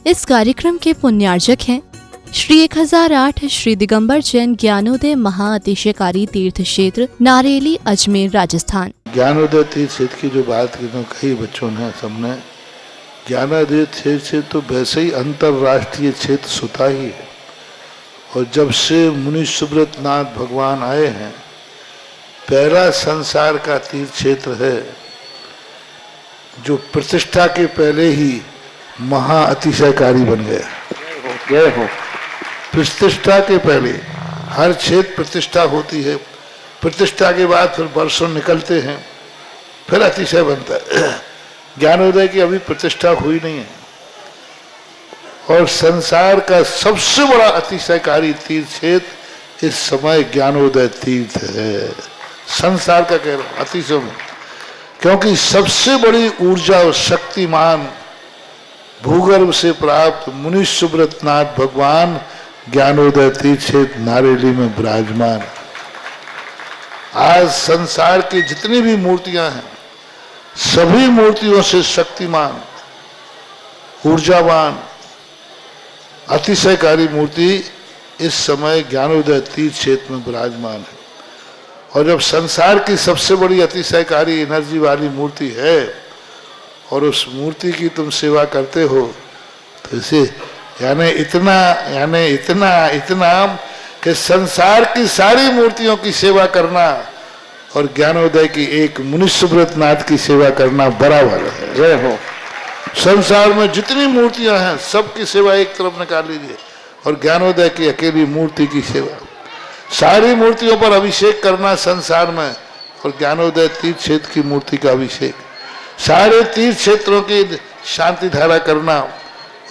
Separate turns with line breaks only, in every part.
इस कार्यक्रम के पुण्यार्जक हैं श्री 1008 श्री दिगंबर जैन ज्ञानोदय महाअतिशयकारी तीर्थ क्षेत्र नारेली अजमेर राजस्थान।
ज्ञानोदय तीर्थ क्षेत्र की जो बात की तो कई बच्चों ने सबने ज्ञानोदय तीर्थ क्षेत्र तो वैसे ही अंतर्राष्ट्रीय क्षेत्र सुता ही है। और जब से मुनि सुब्रत नाथ भगवान आए हैं, पहला संसार का तीर्थ क्षेत्र है जो प्रतिष्ठा के पहले ही महाअतिशयकारी बन गया। जय हो। प्रतिष्ठा के पहले हर क्षेत्र प्रतिष्ठा होती है, प्रतिष्ठा के बाद फिर वर्षों निकलते हैं, फिर अतिशय बनता है। ज्ञानोदय की अभी प्रतिष्ठा हुई नहीं है और संसार का सबसे बड़ा अतिशयकारी तीर्थ क्षेत्र इस समय ज्ञानोदय तीर्थ है। संसार का कह रहा हूं अतिशय में, क्योंकि सबसे बड़ी ऊर्जा और शक्तिमान भूगर्भ से प्राप्त मुनि सुब्रत नाथ भगवान ज्ञानोदय तीर्थ क्षेत्र नारेली में विराजमान। आज संसार की जितनी भी मूर्तियां हैं, सभी मूर्तियों से शक्तिमान, ऊर्जावान, अतिशयकारी मूर्ति इस समय ज्ञानोदय तीर्थ क्षेत्र में विराजमान है। और जब संसार की सबसे बड़ी अतिशयकारी एनर्जी वाली मूर्ति है और उस मूर्ति की तुम सेवा करते हो, तो इसे यानी इतना कि संसार की सारी मूर्तियों की सेवा करना और ज्ञानोदय की एक मुनि सुब्रत नाथ की सेवा करना बराबर है। जय हो। संसार में जितनी मूर्तियां हैं सबकी सेवा एक तरफ निकाल लीजिए और ज्ञानोदय की अकेली मूर्ति की सेवा। सारी मूर्तियों पर अभिषेक करना संसार में और ज्ञानोदय तीर्थ क्षेत्र की मूर्ति का अभिषेक, सारे तीर्थ क्षेत्रों की शांति धारा करना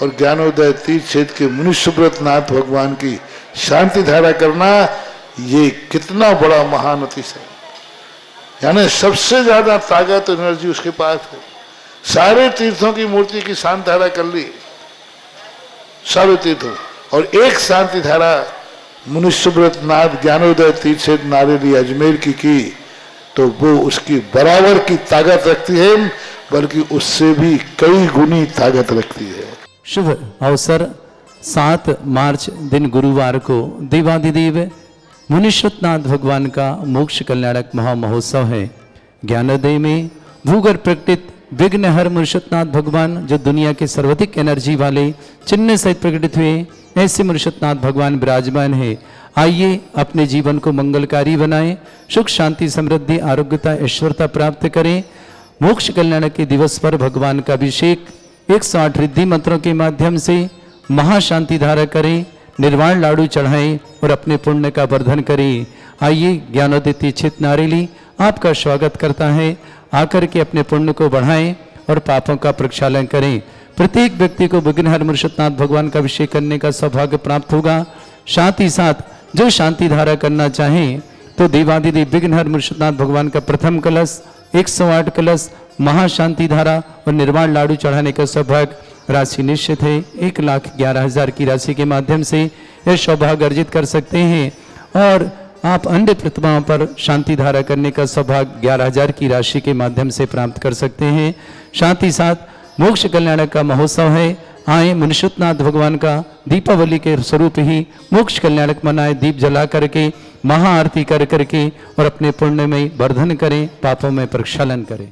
और ज्ञानोदय तीर्थ क्षेत्र के मुनि सुब्रत नाथ भगवान की शांति धारा करना, ये कितना बड़ा महान अतिशय। यानी सबसे ज्यादा ताकत एनर्जी उसके पास है। सारे तीर्थों की मूर्ति की शांति धारा कर ली, सारे तीर्थों, और एक शांति धारा मुनि सुब्रत नाथ ज्ञानोदय तीर्थ क्षेत्र नारेली अजमेर की तो वो उसकी बराबर की ताकत रखती है, बल्कि उससे भी कई गुनी ताकत रखती है।
शुभ अवसर 7 मार्च दिन गुरुवार को देवाधिदेव मुनीश्वरनाथ भगवान का मोक्ष कल्याणक महामहोत्सव है। ज्ञानोदय में भूगर्भ प्रकटित विघ्नहर मुनीश्वरनाथ भगवान, जो दुनिया के सर्वाधिक एनर्जी वाले चिन्ह सहित प्रकटित हुए, ऐसे मुनीश्वरनाथ भगवान विराजमान है। आइए अपने जीवन को मंगलकारी बनाएं, सुख शांति समृद्धि आरोग्यता ऐश्वर्यता प्राप्त करें। मोक्ष कल्याण के दिवस पर भगवान का अभिषेक 108 रिद्धि मंत्रों के माध्यम से महाशांति धारा करें, निर्वाण लाडू चढ़ाएं और अपने पुण्य का वर्धन करें। आइए ज्ञानोदय तीर्थ क्षेत्र नारेली आपका स्वागत करता है। आकर के अपने पुण्य को बढ़ाएं और पापों का प्रक्षालन करें। प्रत्येक व्यक्ति को विघ्नहर मुनीश्वरनाथ भगवान का अभिषेक करने का सौभाग्य प्राप्त होगा। साथ ही साथ जो शांति धारा करना चाहें तो देवाधिदेव विघ्नहर मुनीश्वरनाथ भगवान का प्रथम कलश, 108 कलश, महाशांति धारा और निर्वाण लाडू चढ़ाने का सौभाग्य राशि निश्चित है। 1,11,000 की राशि के माध्यम से यह सौभाग्य अर्जित कर सकते हैं और आप अन्य प्रतिमाओं पर शांति धारा करने का सौभाग्य 11,000 की राशि के माध्यम से प्राप्त कर सकते हैं। साथ ही साथ मोक्ष कल्याण का महोत्सव है। आए मुनीश्वरनाथ भगवान का दीपावली के स्वरूप ही मोक्ष कल्याणक मनाए, दीप जला करके महाआरती कर करके और अपने पुण्य में वर्धन करें, पापों में प्रक्षालन करें।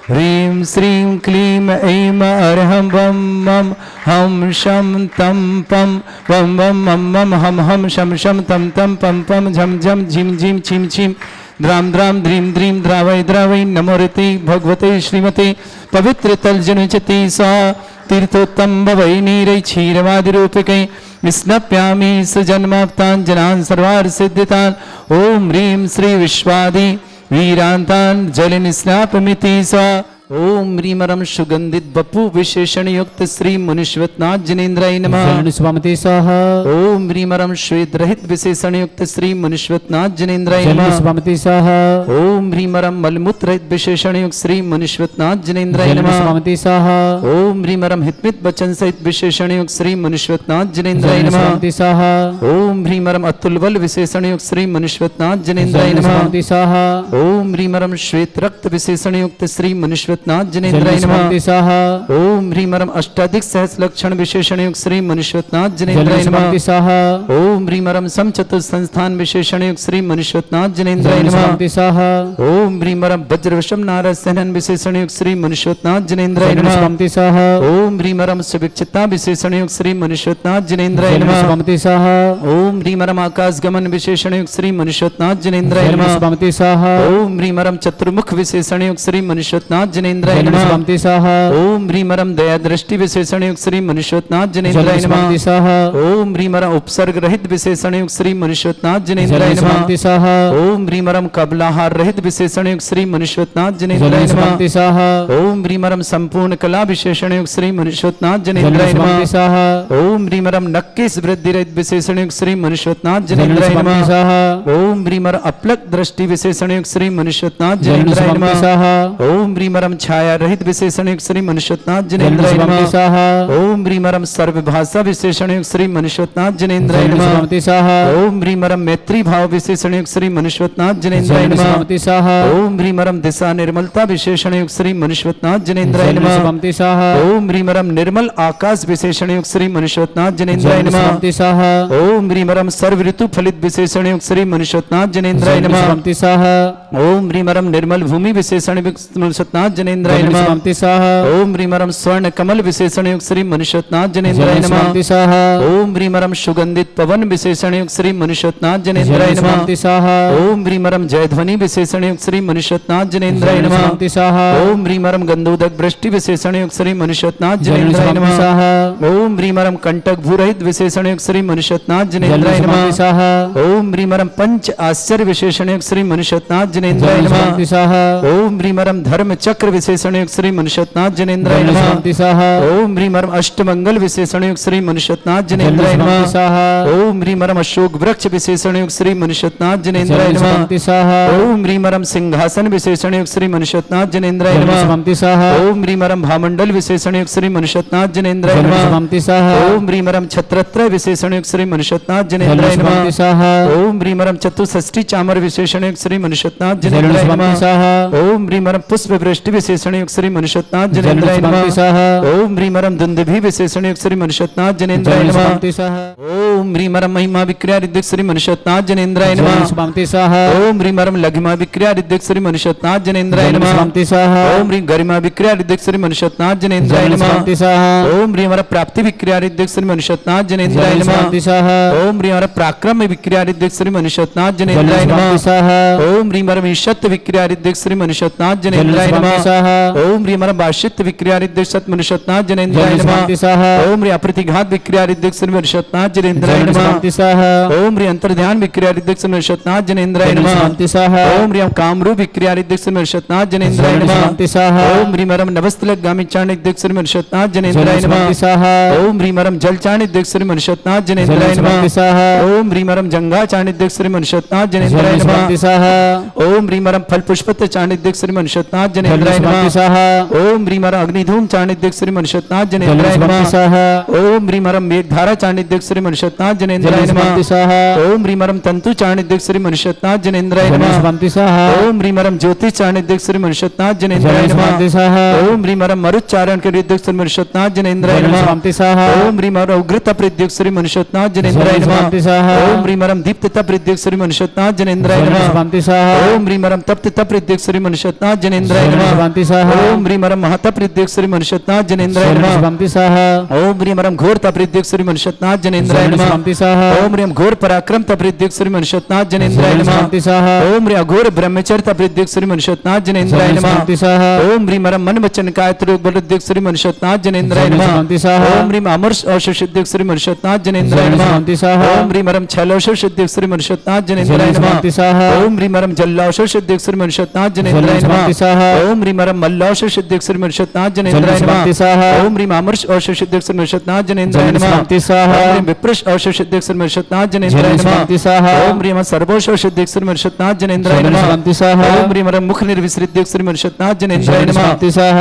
ह्रीं श्रीं क्लीं ऐं अर्हं वं मं हम शं तं पं वं वं मं मं हम हम शं शं तं तं पं पं झं झं झिं झिं छिं छिं द्राम द्राम द्रीं द्रीं द्रावै द्रावै नमोरते भगवते श्रीमते पवित्र तलजनुचति सा तीर्थोत्तम भवै नीरै क्षीरवादिरूपिकै स्नप्यामि सुजन्माप्ताञ्जनान् सर्वार्थ सिद्धितान्। ओम ह्रीं श्री विश्वादि वीरांतान जलिन स्नापमिति सा। ओम ह्रीमरम सुगंधित बपु विशेषण युक्त श्री मुनीश्वरनाथ जिनेन्द्राय नमः। स्वामिते सह। ओम ह्रीमरम श्वेत रहित विशेषण युक्त श्री मुनीश्वरनाथ जिनेन्द्राय नमः। स्वामिते सह। ओम ह्रीमरम मलमूत्र रहित विशेषण युक्त श्री मुनीश्वरनाथ जिनेन्द्राय नमः। स्वामिते सह। ओम ह्रीमरम हितमित वचन सहित विशेषण युक्त श्री मुनीश्वरनाथ जिनेन्द्राय नमः। स्वामिते सह। ओम ह्रीमरम अतुल बल विशेषण युक्त श्री मुनीश्वरनाथ जिनेन्द्राय नमः। स्वामिते सह। ओम ह्रीमरम श्वेत रक्त विशेषण युक्त श्री मुनीश्वर मनुष्यनाथ जनेन्द्राय नमः। ओम ह्रीमरम अष्टाधिक सहस्र लक्षण विशेषण युक्त श्री मनुष्यनाथ जनेन्द्राय नमः। ओम ह्रीमरम समचतुर संस्थान विशेषण युक्त श्री मनुष्यनाथ जनेन्द्राय नमः। ओम ह्रीमरम वज्रवशम नारद सहनन विशेषण युक्त श्री मनुष्यनाथ जनेन्द्राय नमः। ओम ह्रीमरम सुविक्षिता विशेषण युक्त श्री मनुष्यनाथ जनेन्द्राय नमः। ओम ह्रीमरम आकाश गमन विशेषण युक्त श्री मनुष्यनाथ जनेन्द्राय नमः। ओम ह्रीमरम चतुर्मुख विशेषण युक्त श्री मनुष्यनाथ जनेन्द्राय नमः। ओम ह्रीमरम दया दृष्टि विशेषण युक्त श्री मनुष्यनाथ जनेन्द्राय नमः। ओम ह्रीमरम उपसर्ग रहित विशेषण युक्त श्री मनुष्यनाथ जनेन्द्राय नमः। ओम ह्रीमरम कबलाहार रहित विशेषण युक्त श्री मनुष्यनाथ जनेन्द्राय नमः। ओम ह्रीमरम संपूर्ण कला विशेषण युक्त श्री मनुष्यनाथ जनेन्द्राय नमः। ओम ह्रीमरम नक्केश वृद्धि रहित विशेषण युक्त श्री मनुष्यनाथ जनेन्द्राय नमः। ओम ह्रीमरम अपलक दृष्टि विशेषण युक्त श्री मनुष्यनाथ जनेन्द्राय नमः। ओम ह्रीमरम छाया रहित विशेषण युक्त श्री मनुष्यनाथ जनेन्द्राय नमः। ओम ह्रीमरम सर्वभाषा विशेषण युक्त श्री मनुष्यनाथ जनेन्द्राय नमः। ओम ह्रीमरम मैत्री भाव विशेषण युक्त श्री मनुष्यनाथ जनेन्द्राय नमः। ओम ह्रीमरम दिशा निर्मलता विशेषण युक्त श्री मनुष्यनाथ जनेन्द्राय नमः। ओम ह्रीमरम निर्मल आकाश विशेषण युक्त श्री मनुष्यनाथ जनेन्द्राय नमः। ओम ह्रीमरम सर्व ऋतु फलित विशेषण युक्त श्री मनुष्यनाथ जनेन्द्राय नमः। ओम ह्रीमरम निर्मल भूमि विशेषण युक्त मनुष्यनाथ जनेन्द्राय नमः। ओम ह्रीमरम स्वर्ण कमल विशेषण युक्त श्री मनुष्यनाथ जनेन्द्राय नमः। ओम ह्रीमरम सुगंधित पवन विशेषण युक्त श्री मनुष्यनाथ जनेन्द्राय नमः। ओम ह्रीमरम जयध्वनि विशेषण युक्त श्री मनुष्यनाथ जनेन्द्राय नमः। ओम ह्रीमरम गंधोदक वृष्टि विशेषण युक्त श्री मनुष्यनाथ जनेन्द्राय नमः। ओम ह्रीमरम कंटक भूरहित विशेषण युक्त श्री मनुष्यनाथ जनेन्द्राय नमः। ओम ह्रीमरम पंच आश्चर्य विशेषण युक्त श्री मनुष्यनाथ जनेन्द्राय नमः। ओम ह्रीमरम धर्म चक्र विशेषण युक्त श्री मनुष्यनाथ जनेन्द्राय नमः। ओम ह्रीमरम अष्टमंगल विशेषण युक्त श्री मनुष्यनाथ जनेन्द्राय नमः। ओम ह्रीमरम अशोक वृक्ष विशेषण युक्त श्री मनुष्यनाथ जनेन्द्राय नमः। ओम ह्रीमरम सिंहासन विशेषण युक्त श्री मनुष्यनाथ जनेन्द्राय नमः। ओम ह्रीमरम भामंडल विशेषण युक्त श्री मनुष्यनाथ जनेन्द्राय नमः। ओम ह्रीमरम छत्रत्र विशेषण युक्त श्री मनुष्यनाथ जनेन्द्राय नमः। ओम ह्रीमरम चतुष्षष्टि चामर विशेषण युक्त श्री मनुष्यनाथ जनेन्द्राय नमः। ओम ह्रीमरम पुष्प वृष्टि विशेषण युक्त श्री मनुष्यनाथ जनेन्द्राय नमः। ओम ह्रीमरम दुंदुभि विशेषण युक्त श्री मनुष्यनाथ जनेन्द्राय नमः। ओम ह्रीमरम महिमा विक्रिया रिद्धिक श्री मनुष्यनाथ जनेन्द्राय नमः। ओम ह्रीमरम लघिमा विक्रिया रिद्धिक श्री मनुष्यनाथ जनेन्द्राय नमः। ओम ह्रीम गरिमा विक्रिया रिद्धिक श्री मनुष्यनाथ जनेन्द्राय नमः। ओम ह्रीमरम प्राप्ति विक्रिया रिद्धिक श्री मनुष्यनाथ जनेन्द्राय नमः। ओम ह्रीमरम पराक्रम विक्रिया रिद्धिक श्री मनुष्यनाथ जनेन्द्राय नमः। ओम ह्रीमरम ईशत विक्रिया रिद्धिक श्री मनुष्यनाथ जनेन्द्राय नमः। ओम ह्रीमरम बाशित विक्रिया रिद्धिक सत मनुष्यनाथ जनेन्द्राय नमः। ओम ह्री अप्रतिघात विक्रिया रिद्धिक श्री मनुष्यनाथ जनेन्द्राय नमः। ओम ह्री अंतर्ध्यान विक्रिया रिद्धिक श्री मनुष्यनाथ जनेन्द्राय नमः। ओम ह्रीम कामरूप विक्रिया रिद्धिक श्री मनुष्यनाथ जनेन्द्राय नमः। ओम ह्रीमरम नवस्तलक गामी चाण रिद्धिक श्री मनुष्यनाथ जनेन्द्राय नमः। ओम ह्रीमरम जल चाण रिद्धिक श्री मनुष्यनाथ जनेन्द्राय नमः। ओम ह्रीमरम जंगा चाण रिद्धिक श्री मनुष्यनाथ जनेन्द्राय नमः। ओम ह्रीमरम फल पुष्पत चाण रिद्धिक श्री मनुष्यनाथ जनेन्द्राय नमः। ओम ह्रीमरम अग्निधूम चाण रिद्धिक श्री मनुष्यनाथ जनेन्द्राय नमः। ओम ह्रीमरम मेघधारा चाण रिद्धिक श्री मनुष्यनाथ जनेन्द्राय नमः। ओम ह्रीमरम तंतु चाण रिद्धिक श्री मनुष्यनाथ जनेन्द्राय नमः। ओम ह्रीमरम ज्योति चाण रिद्धिक श्री मनुष्यनाथ जनेन्द्राय नमः। ओम ह्रीमरम मरुच्चारण के रिद्धिक श्री मनुष्यनाथ जनेन्द्राय नमः। ओम ह्रीमरम उग्रता प्रद्युक्त श्री मनुष्यनाथ जनेन्द्राय नमः। ओम ह्रीमरम दीप्तता प्रद्युक्त श्री मनुष्यनाथ जनेन्द्राय नमः। ओम ह्रीमरम तप्तता प्रद्युक्त श्री मनुष्यनाथ जनेन्द्राय नमः। ओम ह्रीमरम महता प्रद्युक्त श्री मनुष्यनाथ जनेन्द्राय नमः। ओम ह्रीमरम घोरता प्रद्युक्त श्री मनुष्यनाथ जनेन्द्राय नमः। ओम ह्रीम घोर पराक्रम प्रद्युक्त श्री मनुष्यनाथ जनेन्द्राय नमः। ओम ह्री अघोर ब्रह्मचर्य प्रद्युक्त श्री मनुष्यनाथ जनेन्द्राय नमः। ओम ह्रीमरम मन वचन कायत प्रद्युक्त श्री मनुष्यनाथ जनेन्द्राय नमः। ओम ह्रीम अमर औषधयुक्त श्री मनुष्यनाथ जनेन्द्राय नमः। ओम ह्रीमरम छल औषधयुक्त श्री मनुष्यनाथ जनेन्द्राय नमः। ओम ह्रीमरम जल औषधयुक्त श्री मनुष्यनाथ जनेन्द्राय नमः। ओम ह्रीमरम मल्ल औषधयुक्त श्री मनुष्यनाथ जनेन्द्राय नमः। ओम ह्रीम अमर औषधयुक्त श्री मनुष्यनाथ जनेन्द्राय नमः। ओम विप्रश औषधयुक्त श्री मनुष्यनाथ जनेन्द्राय नमः। ओम ह्रीम सर्वोष औषधयुक्त श्री मनुष्यनाथ जनेन्द्राय नमः। ओम ह्रीमरम मुख निर्विसृत श्री मनुष्यनाथ जनेन्द्राय नमः।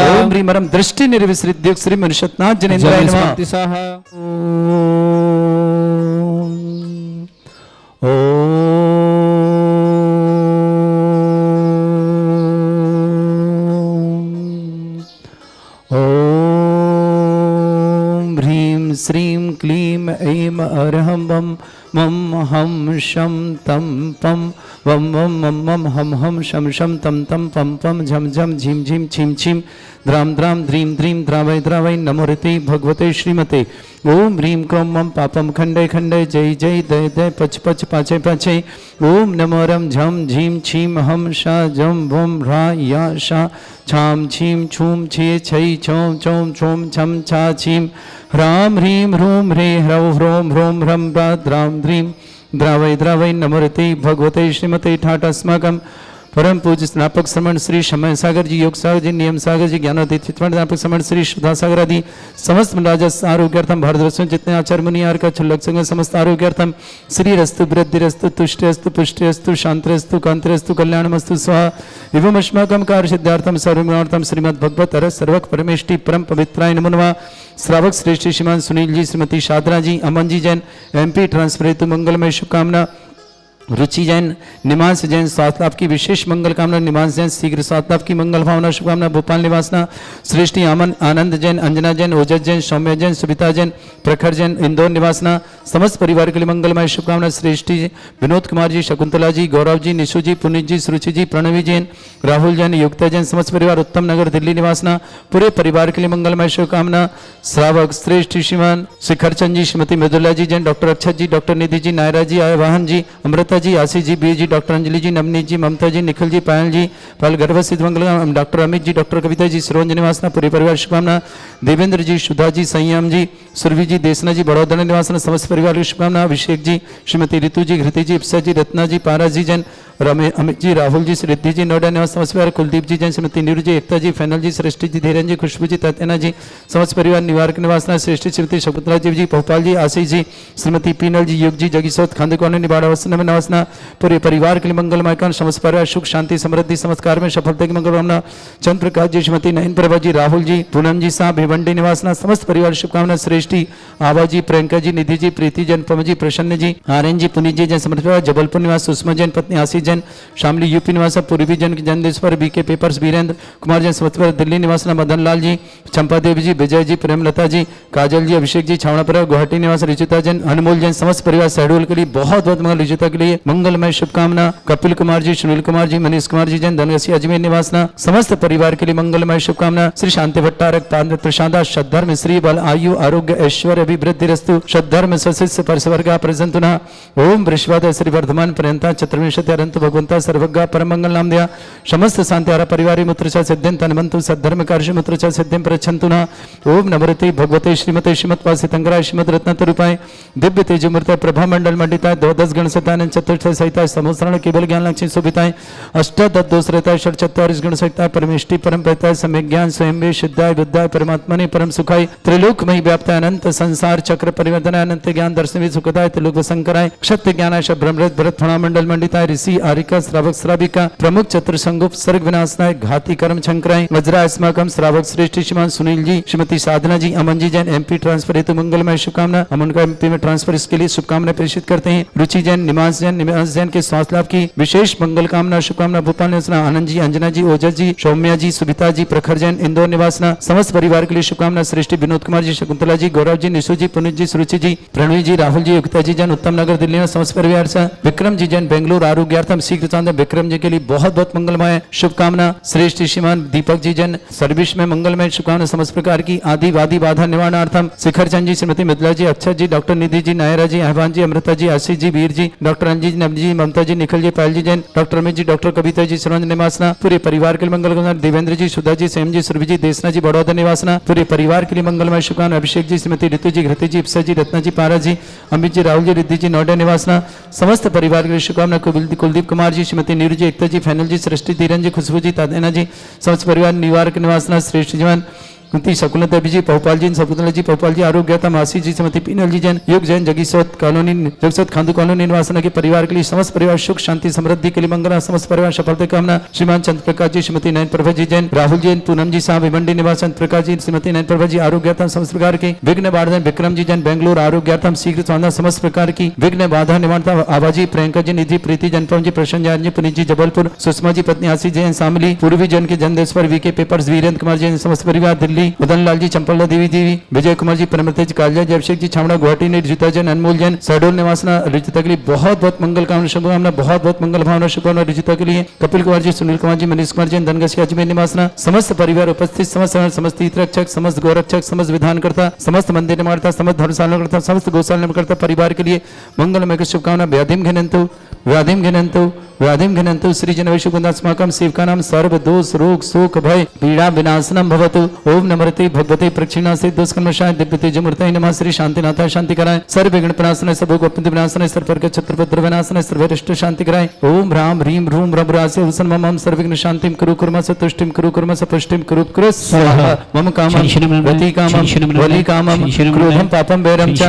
ओम ह्रीमरम दृष्टि निर्विसृत श्री मनुष्यनाथ जनेन्द्राय नमः। ह्रीं ऐं अरहं वं मम हम शम तम पम वम वम मम मम हम हम शम शम तम तम पम पम झम झम झिम झिम छिम छिम द्राम द्राम द्रीम द्रीम द्रावय द्रावय नमोरते भगवते श्रीमते ओम ह्रीं क्रों मम पापम खंडे खंडे जय जय दय दय पच पच पाचे पाचे ओम नमो रम झम झीम छीम हम शा जम वम रा या शा छाम छीम छूम छे छई छौम चौम छोम छम छा छीम ह्राम ह्रीं ह्रूं ह्रे ह्रौ ह्रों ह्रों ह्रम द्राम द्रीं द्रावय द्रावय नमोरते भगवते श्रीमते ठाट अस्माकं परम पूज्य स्नापक श्रमण श्री समय सागर जी, योग सागर जी, नियम सागर जी, ज्ञानोदय स्नापक श्रमण श्री सुधा सागर आदि समस्त राजस आरोग्यार्थम भारतवर्षों जितने आचार्य मुनि आर का छुल्लक संग समस्त आरोग्यार्थम श्री रस्तु वृद्धि रस्तु तुष्टि अस्तु पुष्टि अस्तु शांति अस्तु कांति अस्तु कल्याणमस्तु स्वाहा एवं अस्माकं कार्य सिद्धार्थम सर्वज्ञार्थम श्रीमद् भगवत अर सर्वक परमेष्टि परम पवित्राय नमो नमः। श्रावक श्रेष्ठ श्रीमान सुनील जी, श्रीमती शादरा जी, अमन जी जैन MP ट्रांसफर हेतु मंगलमय शुभकामना। रुचि जैन, निमांस जैन स्वास्थ्य लाभ की विशेष मंगल कामना। निमांस जैन शीघ्र स्वास्थ्य लाभ की मंगल भावना शुभकामना। भोपाल निवासना श्रेष्ठी आमन आनंद जैन, अंजना जैन, ओजस जैन, सौम्य जैन, सुबिता जैन, प्रखर जैन इंदौर निवासना समस्त परिवार के लिए मंगलमय शुभकामना। श्रेष्ठी विनोद कुमार जी, शकुंतला जी, गौरव जी, निशु जी, पुनीत जी, सुरुचि जी, प्रणवी जैन, राहुल जैन, युक्ता जैन समस्त परिवार उत्तम नगर दिल्ली निवासना पूरे परिवार के लिए मंगलमय शुभकामना। श्रावक श्रेष्ठ श्रीमान शिखर चंद जी, श्रीमती मृदुला जी जैन, डॉक्टर अक्षत जी, डॉक्टर निधि जी, नायरा जी, आयवाहन जी, अमृता जी, आशीष जी, बी जी, डॉक्टर अंजलि जी, नवनीत जी, ममता जी, निखिल जी, पायल जी, पायल गर्भ सिद्ध मंगल, डॉक्टर अमित जी, डॉक्टर कविता जी, सरोज निवासना पूरे परिवार शुभकामना। देवेंद्र जी, सुधा जी, संयम जी, सुरभि जी, देसना जी, बड़ौदा निवासना समस्त परिवार की शुभकामना। अभिषेक जी, श्रीमती ऋतु जी, घृति जी, इप्सा जी, रत्ना जी, पारा जी जैन, रमेश अमित जी, राहुल जी, रिद्धि जी, नोएडा निवास समस्त परिवार, कुलदीप जी जैन, श्रीमती नीरू जी, एकता जी, फैनल जी, सृष्टि जी, धीरन जी, खुशबू जी, तत्यना जी समस्त परिवार निवारक निवासना। श्रेष्ठी श्रीमती शकुंतला जी, भोपाल जी, आशीष जी, श्रीमती पीनल जी, युग जी, जगीसोत खांदे कॉलोनी निवाड़ा निवासना पूरे परिवार के लिए मंगलमय कान समस्त परिवार सुख शांति समृद्धि समस्कार में सफलता की मंगल कामना। चंद्र प्रकाश जी, श्रीमती नयन प्रभा जी, राहुल जी, पूनम जी, साहब भिवंडी निवासना समस्त परिवार शुभकामना। श्रेष्ठी आवा जी, प्रियंका जी, निधि जी, प्रीति जैन, पवन जी, प्रसन्न जी, आर्यन जी, पुनीत जी जैन समस्त परिवार। जबलपुर निवास सुषमा जैन, पत्नी आशीष जैन, शामली यूपी निवास पूर्वी जन जन्मदिवस पर बीके पेपर्स वीरेंद्र कुमार जैन समस्त परिवार। दिल्ली निवास मदन लाल जी, चंपा देवी जी, विजय जी, प्रेमलता जी, काजल जी, अभिषेक जी, छावड़ा परिवार। गुवाहाटी निवास रिचिता जैन, अनमोल जैन समस्त परिवार। शहडोल के लिए बहुत बहुत मंगल, रिचिता के लिए मंगलमय शुभकामना। कपिल कुमार जी, सुनील कुमार जी, मनीष कुमार जी जैन, धनगसी अजमेर निवासना समस्त परिवार के लिए मंगलमय शुभकामना। श्री शांति भट्टारक पाद प्रसादा सद्धर्म श्री बल आयु आरोग्य ऐश्वर्य अभिवृद्धि रस्तु सद्धर्म सशिष्य परसवर्गा प्रजंतुना ओम वृषवाद श्री वर्धमान पर्यंता चतुर्विंशति अरंत भगवंता सर्वज्ञ परम मंगल नाम दिया समस्त शांति आरा परिवार मूत्रचा सिद्धिं तन्वंतु सद्धर्म कार्य मूत्रचा सिद्धिं प्रच्छन्तुना ओम नमोरते भगवते श्रीमते श्रीमद्वासितंगराय श्रीमद रत्नतरूपाय दिव्य तेजमूर्त प्रभा मंडल मंडिताय द्वादश गण सतानंद चतुर्थ सहिताय समोसरण केवल ज्ञान लक्ष्मी शोभिताय अष्टादश दोषरताय षट चत्वारिश गण सहिताय परमेष्टि परम पताय सम्यक ज्ञान स्वयं वे शुद्धाय बुद्धाय परमात्मने परम सुखाय त्रिलोकमयी व्याप्ताय अनंत संसार चक्र परिवर्तनाय अनंत ज्ञान दर्शन सुखदाय त्रिलोक शंकराय क्षत्य ज्ञानाय ब्रह्मरथ भरत फणा मंडल मंडिताय ऋषि आरिका श्रावक श्राविका प्रमुख चतुर संगुप सर्ग विनाशनाय घाती कर्म शंकराय वज्रा अस्माकम श्रावक श्रेष्ठ श्रीमान सुनील जी श्रीमती साधना जी अमन जी जैन MP ट्रांसफर हेतु मंगलमय शुभकामना। अमन का MP में ट्रांसफर इसके लिए शुभकामना प्रेषित करते हैं। रुचि जैन निमांस जैन के स्वास्थ्य लाभ की विशेष मंगल कामना शुभकामना। भोपाल निवासना आनंद जी अंजना जी ओजस जी सौम्या जी सुबिता जी प्रखर जैन इंदौर निवासना समस्त परिवार के लिए शुभकामना। श्रेष्ठी विनोद कुमार जी शकुंतला जी गौरव जी निशु जी पुनीत जी सुरुचि जी प्रणवी जी राहुल जी युक्ता जी जैन उत्तम नगर दिल्ली में समस्त परिवार से। विक्रम जी जैन बेंगलुरु आरोग्यार्थम शीघ्र चांद विक्रम जी के लिए बहुत बहुत मंगलमय शुभकामना। श्रेष्ठ श्रीमान दीपक जी जैन सर्विस में मंगलमय शुभकामना समस्त प्रकार की आदि वादी बाधा निवारणार्थम। शिखर चंद जी श्रीमती मिथिला जी अक्षत जी डॉक्टर निधि जी नायरा जी आहवान जी अमृता जी आशीष जी वीर जी डॉक्टर अंजी जी नवजी जी ममता जी निखिल जी पायल जी जैन डॉक्टर अमित जी डॉक्टर कविता जी सुरंज निवासना पूरे परिवार के लिए मंगल कामना। देवेंद्र जी सुधा जी सेम जी सुरभि जी देसना जी बड़ौदा निवासना पूरे परिवार के लिए मंगलमय शुभकामना। अभिषेक जी श्रीमती ऋतु जी घृति जी इप्सा जी रत्ना जी पारा जी अमित जी राहुल जी रिद्धि जी नोएडा निवासना समस्त परिवार के लिए शुभकामना। कुलदीप कुमार जी श्रीमती नीरू जी एकता जी फैनल जी सृष्टि धीरन जी खुशबू जी तादेना जी समस्त परिवार निवारक निवासना। श्रेष्ठ जीवन शकुलता जी भोपाल जी शकुंतला जी भोपाल जी आरोग्यता मासी जी श्रीमती पीनल जी जैन युग जैन जगीसोत कॉलोनी जगसोत खांदू कॉलोनी निवासना के परिवार के लिए समस्त परिवार सुख शांति समृद्धि के लिए मंगल समस्त परिवार सफलता कामना। श्रीमान चंद्र प्रकाश जी श्रीमती नयन प्रभा जी जैन राहुल जैन पूनम जी साहब भिवंडी निवास चंद्र प्रकाश जी श्रीमती नयन प्रभा जी आरोग्यता समस्त प्रकार के विघ्न बाधा विक्रम जी जैन बेंगलुरु आरोग्यता शीघ्र स्वास्थ्य समस्त प्रकार की विघ्न बाधा निवारता। आवाजी प्रियंका जी निधि प्रीति जनपम जी प्रसन्न जी पुनीत जी जबलपुर सुषमा जी पत्नी आशी जैन शामली पूर्वी जन के जन्मदिवस पर वीके पेपर्स वीरेंद्र कुमार जैन समस्त परिवार। दिल्ली दिल्ली, मदन लाल जी चंपलला देवी देवी, विजय कुमार जी परमतेज कालिया जी, अभिषेक जी छावड़ा गुवाहाटी ने, रिजिता जैन, अनमोल जैन, शहडोल निवासना रिजिता के लिए बहुत बहुत मंगल कामना शुभकामना, बहुत बहुत मंगल भावना शुभकामना रिजिता के लिए। कपिल कुमार जी, सुनील कुमार जी, मनीष कुमार जैन, धनगसिया अजमेर निवासना, समस्त परिवार उपस्थित, समस्त तीर्थरक्षक, समस्त गौरक्षक, समस्त विधानकर्ता, समस्त मंदिर निर्माणकर्ता, समस्त धर्मशालाकर्ता, समस्त गौशाला निर्माणकर्ता परिवार के लिए मंगलमय शुभकामना। व्याधिम घिनंतु व्याधिम घिनंतु श्री जनवैशुकुंदास्माकं सेवकानां सर्व दोष रोग शोक भय पीड़ा विनाशनम भवतु। ओम नमरते भगवते प्रक्षिणासे दोषकर्मशाय दिव्य तेजमूर्तये नमः। श्री शांतिनाथाय शांति कराय, सर्व विघ्न विनाशनाय, सर्व गोपनीय विनाशनाय, सर्व छत्रपत्र विनाशनाय, सर्वरिष्ट शांति कराय। ओम ह्राम ह्रीम ह्रूम रभरासे हुसन मम सर्वविघ्न शांतिम कुरु कुर्मस तुष्टिम कुरु कुर्मस पुष्टिम कुरु कुरु स्वाहा। मम कामं वति कामं वली कामं क्रोधं पापं वैरं च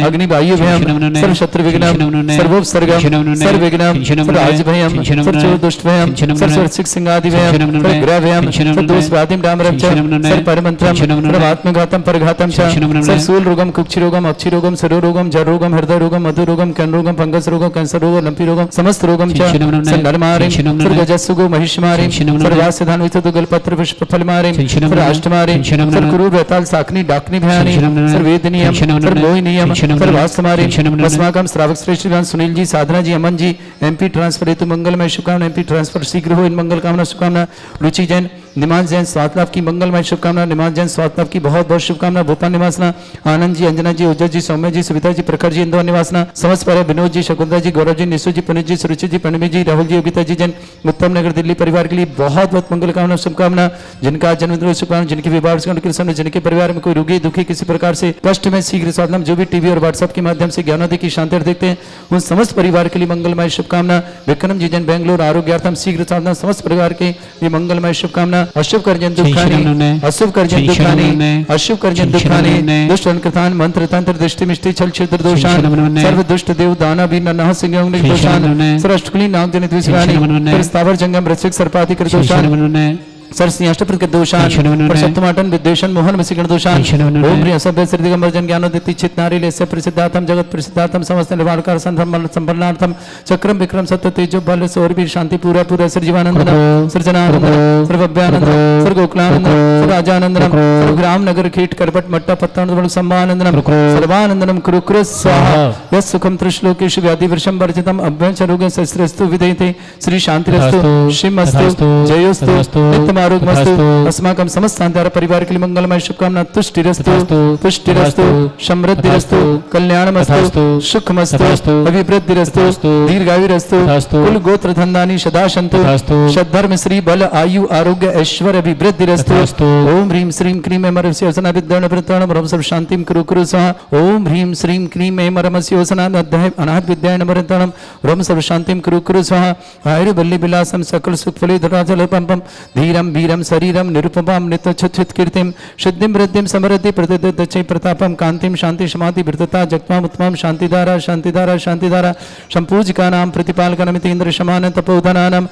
अग्नि वायु भयं सर्व शत्रु विघ्नं सर्वोपसर्गं सर्वविघ्नं सर्वराजभयं सर्वदुष्टभयं सर्वशिक सिंहादिभयं सर्वग्रहभयं सर्वदोषव्याधिं डामरं च सर्वपरमन्त्रं सर्वात्मघातं परघातं च सर्वशूलरोगं कुक्षिरोगं अक्षिरोगं सरोरोगं जररोगं हृदयरोगं मधुरोगं कैंरोगं फंगस रोगं कैंसर रोगं लंपी रोगं समस्त रोगं च सर्वनरमारिं सर्वगजस्सुगो महिषमारिं सर्वास्यधान वितुगलपत्र पुष्पफलमारिं सर्वाष्टमारिं सर्वकुरु वेताल साकनी डाकनी भयानी सर्ववेदनीयं सर्वमोहिनीयं सर्वास्तमारिं। अस्माकं श्रावक श्रेष्ठ सुनील जी, साधना जी, अमन जी एमपी ट्रांसफर हेतु मंगलमय शुभकामना। एमपी ट्रांसफर शीघ्र हो, इन मंगल कामना शुभकामना। रुचि जैन, निमांश जैन स्वास्थ्य लाभ की मंगलमय शुभकामना। निमांश जैन स्वास्थ्य लाभ की बहुत बहुत शुभकामना। भोपाल निवासना आनंद जी, अंजना जी, ओजस जी, सौम्य जी, सुविता जी, प्रखर जी, इंदौर निवासना। समस्त परिवार विनोद जी, शकुंतला जी, गौरव जी, निशु जी, पुनीत जी, सुरुचि जी, प्रणवी जी, राहुल जी, योगिता जी जैन उत्तम नगर दिल्ली परिवार के लिए बहुत बहुत मंगल कामना शुभकामना। जिनका जन्मदिन शुभकामना, जिनके विवाह कृष्ण, जिनके परिवार में कोई रोगी दुखी किसी प्रकार से कष्ट में शीघ्र साधना, जो भी टीवी और व्हाट्सएप के माध्यम से ज्ञानोदय की शांति देखते हैं उन समस्त परिवार के लिए मंगलमय शुभकामना। विक्रम जी जैन बेंगलोर आरोग्यार्थम शीघ्र साधना, समस्त परिवार के लिए मंगलमय शुभकामना। अशुभ कर्जन दुखानी, अशुभ कर्जन दुखानी, अशुभ कर्जन दुखानी, दुष्ट अनुकृतान मंत्र तंत्र दृष्टि मिष्टि छल छिद्र दोषान सर्व दुष्ट देव दाना वीर नह सिंह दोषान सर्वष्टकुली नाग जनित विषयानि स्थावर जंगम रसिक सर्पादि कृत दोषान सरसिंहाष्टप्रद दोषान सप्तमाटन विद्वेषण मोहन वसीकरण दोषान। ओम ह्रीं असभ्य श्री दिगंबर जन ज्ञानोदिति चित नारी लेस्य प्रसिद्धार्थम जगत प्रसिद्धार्थम समस्त निर्वाणकार संभलनार्थम चक्रम विक्रम सत्य तेजो बल सौरवीर शांति पूरा पूरा सृजीवानंदनम सृजनानंदनम सर्वभ्यानंदनम सर्वगोकुलानंदनम सर्वराजानंदनम सर्वग्राम नगर कीट करपट मट्टा पत्तानंदनम सम्मानंदनम सर्वानंदनम कुरु कुरु स्वाहा। यस् सुखम त्रिश्लोकेषु व्याधि वृषम वर्जितम अभ्यंचरोगं शस्त्रस्तु विधेयते श्री शांतिरस्तु शिवमस्तु जयोस्तु आरोग्यमस्तु। अस्माकं समस्त शांतार परिवार के लिए मंगलमय शुभकामना। तुष्टिरस्तु पुष्टिरस्तु समृद्धिरस्तु कल्याणमस्तु सुखमस्तु अभिवृद्धिरस्तु दीर्घायुरस्तु कुल गोत्र धन्दानि सदा सन्तु सद्धर्म श्री बल आयु आरोग्य ऐश्वर्य अभिवृद्धिरस्तु। ओम ह्रीं श्रीं क्रीं ऐं मरमस्योसना विद्यान प्रतरणं रम सर्व शांतिं कुरु कुरु स्वाहा। ओम ह्रीं श्रीं क्रीं ऐं मरमस्योसना अध्याय अनाथ विद्यान मरतरणं रम सर्व शांतिं कुरु कुरु स्वाहा। आयुर्बल्ली विलासं सकल सुखफले धराजलपम्पं धीरं वीरम शरीरम निरुपमां नित्यच्छुत कीर्तिम शुद्धिम वृद्धिम समृद्धि प्रतिदच्चै प्रतापम कांतिम शांति समाधि वृद्धता जगत्माम उत्तमम शांतिधारा शांतिधारा शांतिधारा संपूजिकानां प्रतिपालकनमिति इंद्र शमान तपोधनानां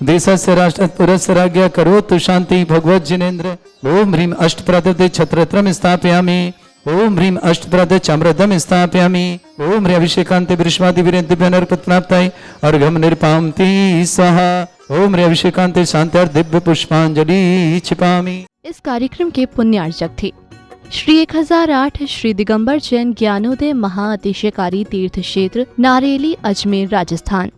देशस्य राष्ट्रपुरस्य राज्ञ करोतु शांति भगवत जिनेन्द्र। ओम ह्रीं अष्टप्रदे छत्रत्रम स्थापयामि। ओम ह्रीं अष्टप्रदे चम्रदम स्थापयामि। ओम ह्रीं अभिषेकांते विश्वादि वीरेन्द्र नरपत प्राप्ताय अर्घम निर्पामति स्वाहा। ओम ह्रीं अभिषेकांते शांत्यार दिव्य पुष्पांजलि छिपामि।
इस कार्यक्रम के पुण्यार्चक थे श्री 1008 श्री दिगंबर जैन ज्ञानोदय महाअतिशयकारी तीर्थ क्षेत्र नारेली अजमेर राजस्थान।